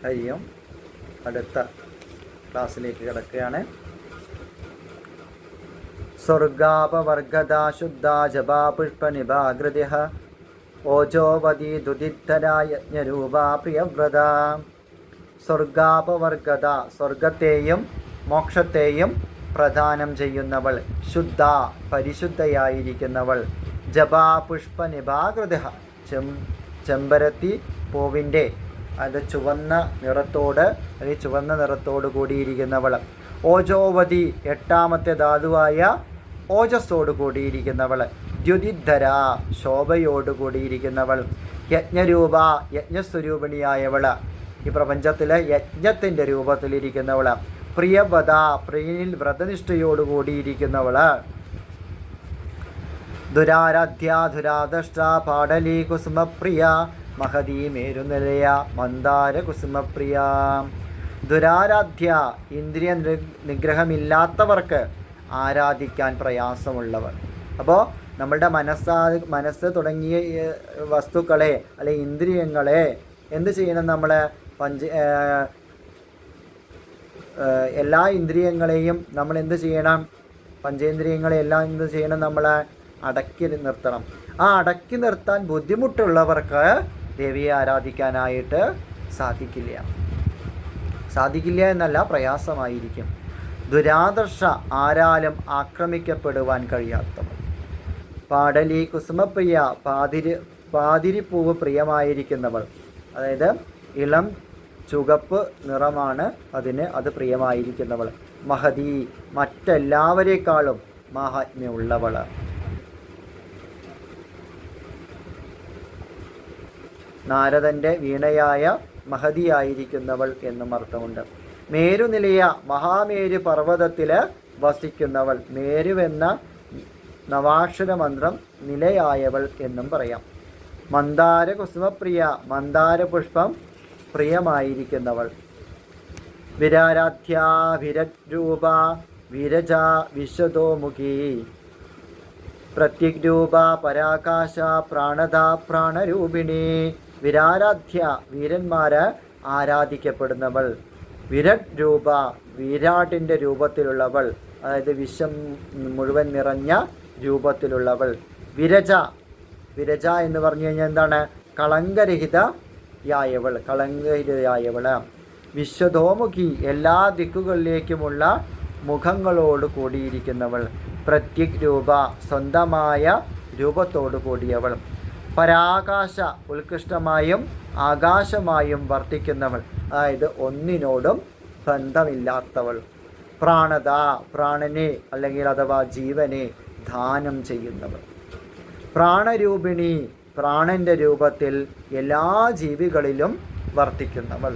ഹരി ഓം. അടുത്ത ക്ലാസ്സിലേക്ക് കിടക്കുകയാണ്. സ്വർഗാപവർഗദാ ശുദ്ധാ ജപാ പുഷ്പനിഭാകൃതിഃ ഓജോവതി ദുദിത്തരാ യജ്ഞരൂപാ പ്രിയവ്രത. സ്വർഗാപവർഗത, സ്വർഗത്തെയും മോക്ഷത്തെയും പ്രദാനം ചെയ്യുന്നവൾ, ശുദ്ധ പരിശുദ്ധയായിരിക്കുന്നവൾ, ജപാ പുഷ്പനിഭാകൃതിഃ ചെമ്പരത്തി പൂവിൻ്റെ അത് ചുവന്ന നിറത്തോട് കൂടിയിരിക്കുന്നവൾ, ഓജോവതി എട്ടാമത്തെ ധാതുവായ ഓജസ്സോട് കൂടിയിരിക്കുന്നവൾ, ദ്യുതിധര ശോഭയോട് കൂടിയിരിക്കുന്നവൾ, യജ്ഞരൂപ യജ്ഞസ്വരൂപിണിയായവൾ, ഈ പ്രപഞ്ചത്തിലെ യജ്ഞത്തിൻ്റെ രൂപത്തിലിരിക്കുന്നവൾ, പ്രിയവത പ്രിയനിൽ വ്രതനിഷ്ഠയോട് കൂടിയിരിക്കുന്നവൾ, ദുരാരാധ്യ ദുരാദഷ്ട പാടലി കുസുമപ്രിയ മഹതീ മേരുനിലയ മന്ദാര കുസുമപ്രിയ. ദുരാരാധ്യ ഇന്ദ്രിയ നിഗ്രഹമില്ലാത്തവർക്ക് ആരാധിക്കാൻ പ്രയാസമുള്ളവർ. അപ്പോൾ നമ്മളുടെ മനസ്സ് തുടങ്ങിയ വസ്തുക്കളെ അല്ലെ ഇന്ദ്രിയങ്ങളെ എന്ത് ചെയ്യണം? നമ്മൾ എല്ലാ ഇന്ദ്രിയങ്ങളെയും നമ്മൾ എന്ത് ചെയ്യണം? പഞ്ചേന്ദ്രിയങ്ങളെല്ലാം എന്ത് ചെയ്യണം? നമ്മൾ അടക്കി നിർത്തണം. ആ അടക്കി നിർത്താൻ ബുദ്ധിമുട്ടുള്ളവർക്ക് ദേവിയെ ആരാധിക്കാനായിട്ട് സാധിക്കില്ല എന്നല്ല, പ്രയാസമായിരിക്കും. ദുരാദർശ ആരാലും ആക്രമിക്കപ്പെടുവാൻ കഴിയാത്തവർ, പാടലി കുസുമപ്രിയ പാതിരിപ്പൂവ് പ്രിയമായിരിക്കുന്നവൾ, അതായത് ഇളം ചുവപ്പ് നിറമാണ് അത് പ്രിയമായിരിക്കുന്നവൾ, മഹതി മറ്റെല്ലാവരേക്കാളും മാഹാത്മ്യമുള്ളവൾ. നാരദൻ്റെ വീണയായ മഹതിയായിരിക്കുന്നവൾ എന്നും അർത്ഥമുണ്ട്. മേരുനിലയ മഹാമേരു പർവ്വതത്തിൽ വസിക്കുന്നവൾ, മേരുവെന്ന നവാക്ഷര മന്ത്രം നിലയായവൾ എന്നും പറയാം. മന്ദാര കുസുമപ്രിയ മന്ദാര പുഷ്പം പ്രിയമായിരിക്കുന്നവൾ. വിരാരാധ്യ വിരരൂപ വിരജ വിശ്വതോമുഖി പ്രത്യഗ്രൂപ പരാകാശ പ്രാണദ പ്രാണരൂപിണി. വിരാരാധ്യ വീരന്മാര് ആരാധിക്കപ്പെടുന്നവൾ. വിരട് രൂപ വിരാട്ടിൻ്റെ രൂപത്തിലുള്ളവൾ, അതായത് വിശ്വം മുഴുവൻ നിറഞ്ഞ രൂപത്തിലുള്ളവൾ. വിരജ എന്ന് പറഞ്ഞു കഴിഞ്ഞാൽ എന്താണ്? കളങ്കരഹിതയായവൾ. വിശ്വതോമുഖി എല്ലാ ദിക്കുകളിലേക്കുമുള്ള മുഖങ്ങളോട് കൂടിയിരിക്കുന്നവൾ. പ്രത്യക് രൂപ സ്വന്തമായ രൂപത്തോടു കൂടിയവൾ. പരാകാശ ഉത്കൃഷ്ടമായും ആകാശമായും വർത്തിക്കുന്നവൾ, അതായത് ഒന്നിനോടും ബന്ധമില്ലാത്തവൾ. പ്രാണത പ്രാണനെ അല്ലെങ്കിൽ അഥവാ ജീവനെ ദാനം ചെയ്യുന്നവൾ. പ്രാണരൂപിണി പ്രാണന്റെ രൂപത്തിൽ എല്ലാ ജീവികളിലും വർത്തിക്കുന്നവൾ.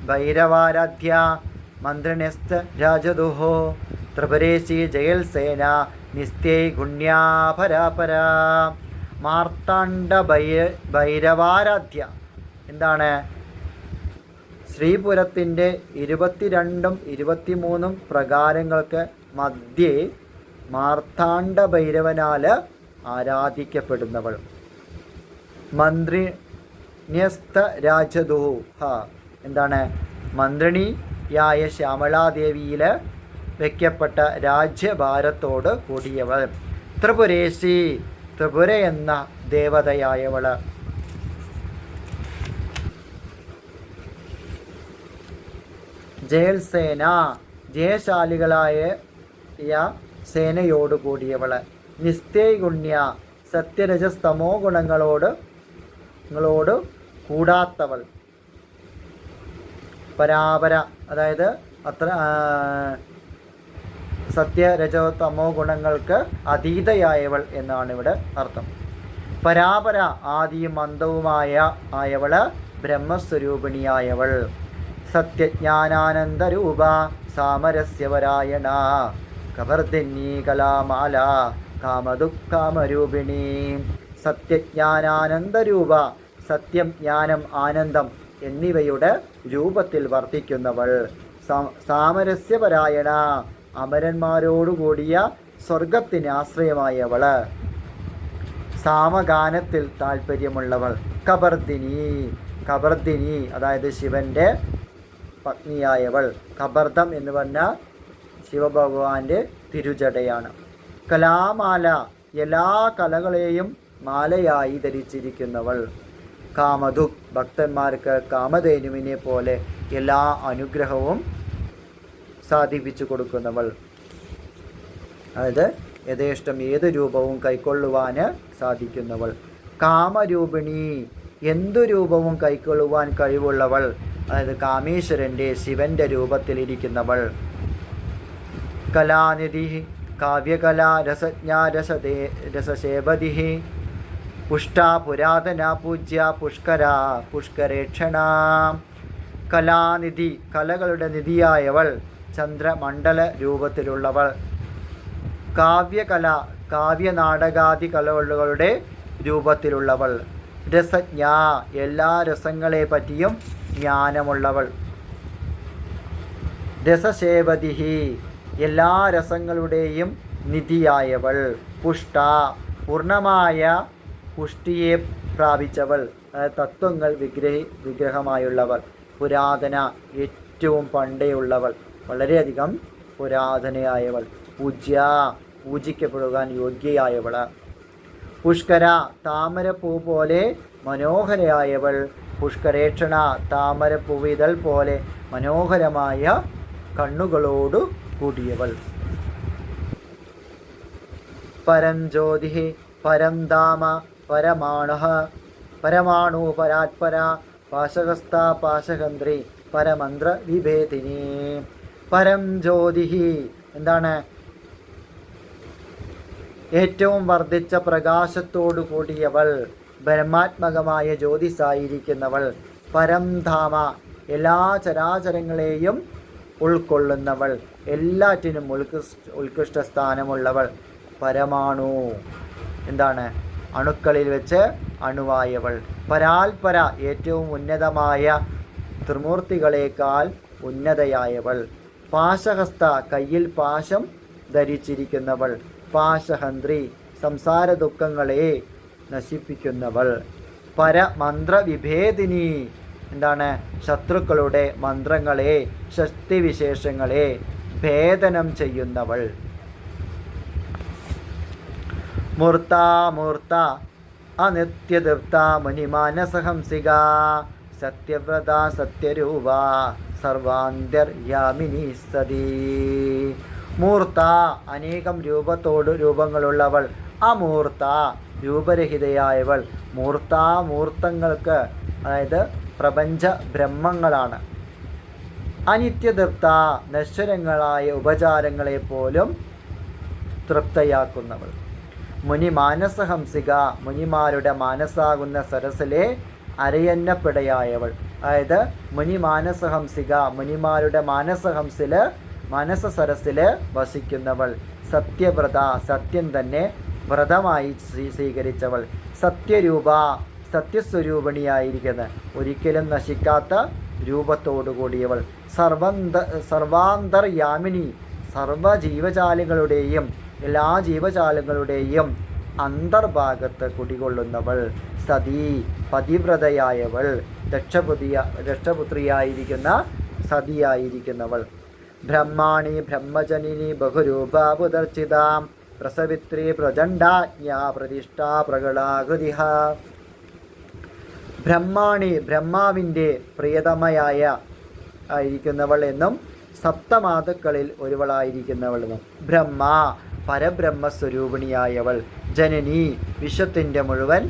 ഭൈരവാരാധ്യ മന്ത്രിണ്യസ്ത രാജദുഹോ ത്രിപുരേശി ജയൽസേന നിസ്ത്യൈ ഗുണ്യാപരാപര. ഭൈരവാരാധ്യ എന്താണ്? ശ്രീപുരത്തിൻ്റെ 22 23 പ്രകാരങ്ങൾക്ക് മധ്യേ മാർത്താണ്ഡ ഭൈരവനാൽ ആരാധിക്കപ്പെടുന്നവൾ. മന്ത്രിണ്യസ്ത രാജദുഹ എന്താണ്? മന്ത്രിണിയായ ശ്യാമളാദേവിയിൽ വയ്ക്കപ്പെട്ട രാജ്യഭാരത്തോട് കൂടിയവൾ. ത്രിപുരേശി ത്രിപുര എന്ന ദേവതയായവൾ. ജയൽസേന ജയശാലികളായ സേനയോട് കൂടിയവൾ. നിസ്തേഗുണ്യ സത്യരജസ്തമോ ഗുണങ്ങളോട് കൂടാത്തവൾ. പരാപര അതായത് അത്ര സത്യരജോ തമോ ഗുണങ്ങൾക്ക് അതീതയായവൾ എന്നാണ് ഇവിടെ അർത്ഥം. പരാപര ആദിയും അന്തവുമായവൾ ബ്രഹ്മസ്വരൂപിണിയായവൾ. സത്യജ്ഞാനാനന്ദരൂപ സാമരസ്യപരായണ കവർധിന്നി കലാമാല കാമദുഃഖാമരൂപിണി. സത്യജ്ഞാനാനന്ദരൂപ സത്യം ജ്ഞാനം ആനന്ദം എന്നിവയുടെ രൂപത്തിൽ വർത്തിക്കുന്നവൾ. സാമരസ്യപരായണ അമരന്മാരോടുകൂടിയ സ്വർഗത്തിന് ആശ്രയമായവള്, സാമഗാനത്തിൽ താല്പര്യമുള്ളവൾ. കബർദിനി, കബർദിനി അതായത് ശിവൻ്റെ പത്നിയായവൾ. കബർദം എന്ന് പറഞ്ഞാൽ ശിവഭഗവാന്റെ തിരുജടയാണ്. കലാമാല, എല്ലാ കലകളെയും മാലയായി ധരിച്ചിരിക്കുന്നവൾ. കാമധു, ഭക്തന്മാർക്ക് കാമധേനുവിനെ പോലെ എല്ലാ അനുഗ്രഹവും സാധിപ്പിച്ചു കൊടുക്കുന്നവൾ. അതായത് യഥേഷ്ടം ഏത് രൂപവും കൈക്കൊള്ളുവാൻ സാധിക്കുന്നവൾ. കാമരൂപിണി, എന്തു രൂപവും കൈക്കൊള്ളുവാൻ കഴിവുള്ളവൾ. അതായത് കാമേശ്വരൻ്റെ ശിവൻ്റെ രൂപത്തിലിരിക്കുന്നവൾ. കലാനിധി, കാവ്യകലാ രസജ്ഞ രസശേവതി, പുഷ്ട പുരാതന പൂജ്യ പുഷ്കര പുഷ്കരേക്ഷണ. കലാനിധി, കലകളുടെ നിധിയായവൾ, ചന്ദ്രമണ്ഡല രൂപത്തിലുള്ളവൾ. കാവ്യകല, കാവ്യനാടകാദി കലകളുടെ രൂപത്തിലുള്ളവൾ. രസജ്ഞ, എല്ലാ രസങ്ങളെ പറ്റിയും ജ്ഞാനമുള്ളവൾ. രസസേവതി, എല്ലാ രസങ്ങളുടെയും നിധിയായവൾ. പുഷ്ട, പൂർണ്ണമായ പുഷ്ടിയെ പ്രാപിച്ചവൾ, തത്വങ്ങൾ വിഗ്രഹമായുള്ളവൾ. പുരാതന, ഏറ്റവും പണ്ടേയുള്ളവൾ, വളരെയധികം പുരാതനയായവൾ. പൂജ്യ, പൂജിക്കപ്പെടുവാൻ യോഗ്യയായവൾ. പുഷ്കര, താമരപ്പൂ പോലെ മനോഹരയായവൾ. പുഷ്കരേക്ഷണ, താമരപ്പൂവിതൾ പോലെ മനോഹരമായ കണ്ണുകളോടു കൂടിയവൾ. പരംജ്യോതി, പരംധാമ, പരമാണുഃ, പരമാണു പരാത്പര, പാശകസ്ഥ പാശകന്ത്രി, പരമന്ത്ര വിഭേദിനി. പരംജ്യോതി എന്താണ്? ഏറ്റവും വർദ്ധിച്ച പ്രകാശത്തോടു കൂടിയവൾ, ബ്രഹ്മാത്മകമായ ജ്യോതിസായിരിക്കുന്നവൾ. പരംധാമ, എല്ലാ ചരാചരങ്ങളെയും ഉൾക്കൊള്ളുന്നവൾ, എല്ലാറ്റിനും ഉത്കൃഷ്ട സ്ഥാനമുള്ളവൾ. പരമാണു എന്താണ്? അണുക്കളിൽ വെച്ച് അണുവായവൾ. പരാൽപര, ഏറ്റവും ഉന്നതമായ ത്രിമൂർത്തികളേക്കാൾ ഉന്നതയായവൾ. പാശഹസ്ത, കയ്യിൽ പാശം ധരിച്ചിരിക്കുന്നവൾ. പാശഹന്ത്രി, സംസാര ദുഃഖങ്ങളെ നശിപ്പിക്കുന്നവൾ. പരമന്ത്രവിഭേദിനി, എന്താണ്? ശത്രുക്കളുടെ മന്ത്രങ്ങളെ, ശക്തിവിശേഷങ്ങളെ ഭേദനം ചെയ്യുന്നവൾ. മൂർത്ത, മൂർത്ത അനിത്യതൃപ്ത മുനിമാനസഹംസിക, സത്യവ്രത സത്യരൂപ സർവാന്തര്യാമിനി സതി. മൂർത്ത, അനേകം രൂപങ്ങളുള്ളവൾ. അമൂർത്ത, രൂപരഹിതയായവൾ. മൂർത്ത, മൂർത്തങ്ങൾക്ക് അതായത് പ്രപഞ്ച ബ്രഹ്മങ്ങളാണ്. അനിത്യതൃപ്ത, നശ്വരങ്ങളായ ഉപചാരങ്ങളെ പോലും തൃപ്തയാക്കുന്നവൾ. മുനി മാനസഹംസിക, മുനിമാരുടെ മാനസാകുന്ന സരസിലെ അരയന്നപ്പിടയായവൾ. അതായത് മുനി മാനസഹംസിക, മുനിമാരുടെ മാനസ സരസില് വസിക്കുന്നവൾ. സത്യവ്രത, സത്യം തന്നെ വ്രതമായി സ്വീകരിച്ചവൾ. സത്യരൂപ, സത്യസ്വരൂപിണിയായിരിക്കുന്ന ഒരിക്കലും നശിക്കാത്ത രൂപത്തോടു കൂടിയവൾ. സർവാന്തർയാമിനി, സർവജീവജാലങ്ങളുടെയും എല്ലാ ജീവജാലങ്ങളുടെയും അന്തർഭാഗത്ത് കുടികൊള്ളുന്നവൾ. സതി, പതിവ്രതയായവൾ, ദക്ഷപുത്രിയായിരിക്കുന്ന സതിയായിരിക്കുന്നവൾ. ബ്രഹ്മാണി, ബ്രഹ്മജനിനി ബഹുരൂപാബുദർച്ചിതാം, പ്രസവിത്രി പ്രചണ്ഡാജ്ഞാ പ്രതിഷ്ഠാ പ്രകളാകൃതിഹ. ബ്രഹ്മാണി, ബ്രഹ്മാവിൻ്റെ പ്രിയതമയായ ആയിരിക്കുന്നവൾ എന്നും സപ്തമാതുക്കളിൽ ഒരുവളായിരിക്കുന്നവളെന്നും. ബ്രഹ്മ, പരബ്രഹ്മസ്വരൂപിണിയായവൾ. ജനനി, വിശ്വത്തിൻ്റെ മുഴുവൻ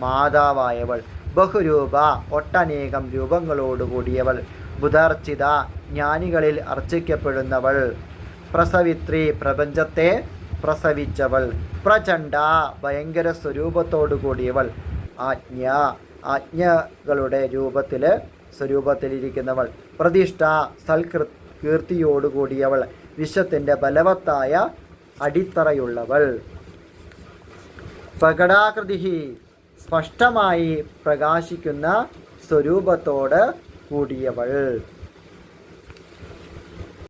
മാതാവായവൾ. ബഹുരൂപ, ഒട്ടനേകം രൂപങ്ങളോടുകൂടിയവൾ. ബുധാർച്ചിത, ജ്ഞാനികളിൽ അർച്ചിക്കപ്പെടുന്നവൾ. പ്രസവിത്രി, പ്രപഞ്ചത്തെ പ്രസവിച്ചവൾ. പ്രചണ്ഡ, ഭയങ്കര സ്വരൂപത്തോടു കൂടിയവൾ. ആജ്ഞ, ആജ്ഞകളുടെ സ്വരൂപത്തിലിരിക്കുന്നവൾ. പ്രതിഷ്ഠ, കീർത്തിയോടുകൂടിയവൾ. വിശ്വത്തിൻ്റെ ബലവത്തായ അടിത്തറയുള്ളവൾ. പ്രകടാകൃതി, സ്പഷ്ടമായി പ്രകാശിക്കുന്ന സ്വരൂപത്തോട് കൂടിയവൾ.